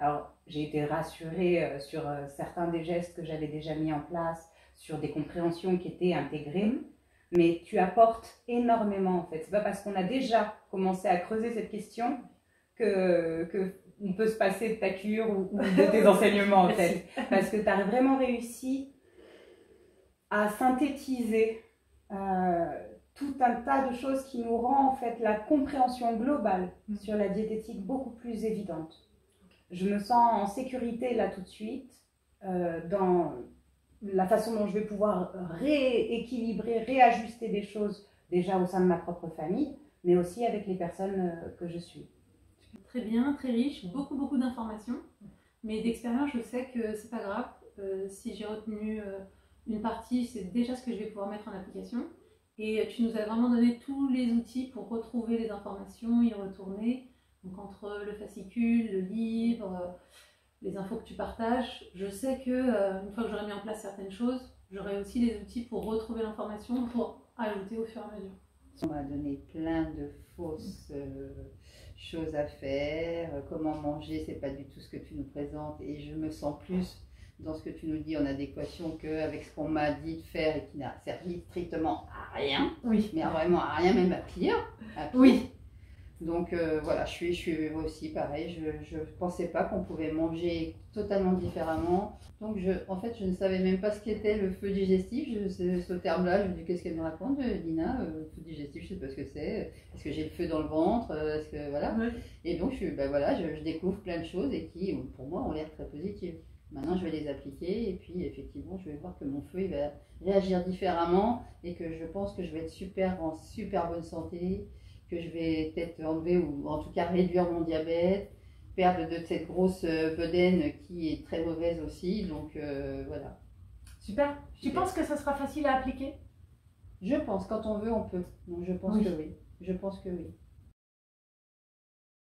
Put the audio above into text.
Alors, j'ai été rassurée sur certains des gestes que j'avais déjà mis en place, sur des compréhensions qui étaient intégrées, mais tu apportes énormément en fait. C'est pas parce qu'on a déjà commencé à creuser cette question que on peut se passer de ta cure ou de tes enseignements en fait. Parce que tu as vraiment réussi à synthétiser tout un tas de choses qui nous rend en fait la compréhension globale sur la diététique beaucoup plus évidente. Je me sens en sécurité là tout de suite dans la façon dont je vais pouvoir rééquilibrer, réajuster des choses déjà au sein de ma propre famille, mais aussi avec les personnes que je suis. Très bien, très riche, beaucoup d'informations, mais d'expérience je sais que c'est pas grave. Si j'ai retenu une partie, c'est déjà ce que je vais pouvoir mettre en application. Et tu nous as vraiment donné tous les outils pour retrouver les informations, y retourner. Donc entre le fascicule, le livre, les infos que tu partages, je sais que une fois que j'aurai mis en place certaines choses, j'aurai aussi les outils pour retrouver l'information, pour ajouter au fur et à mesure. On m'a donné plein de fausses choses à faire, comment manger, c'est pas du tout ce que tu nous présentes et je me sens plus dans ce que tu nous dis en adéquation qu'avec ce qu'on m'a dit de faire et qui n'a servi strictement à rien, Oui. mais vraiment à rien, même à pire. Oui. Donc voilà, je suis aussi pareil, je ne pensais pas qu'on pouvait manger totalement différemment. Donc en fait, je ne savais même pas ce qu'était le feu digestif. Ce terme-là, je me dis qu'est-ce qu'elle me raconte, Dina, feu digestif, je ne sais pas ce que c'est. Est-ce que j'ai le feu dans le ventre, est-ce que voilà. Oui. Et donc voilà, je découvre plein de choses et qui, pour moi, ont l'air très positives. Maintenant, je vais les appliquer et puis effectivement, je vais voir que mon feu il va réagir différemment et que je pense que je vais être en super bonne santé, que je vais peut-être enlever ou en tout cas réduire mon diabète, perdre de cette grosse bedaine qui est très mauvaise aussi. Donc voilà. Super. Tu penses que ça sera facile à appliquer? Je pense, quand on veut, on peut. Donc je pense que oui. Je pense que oui.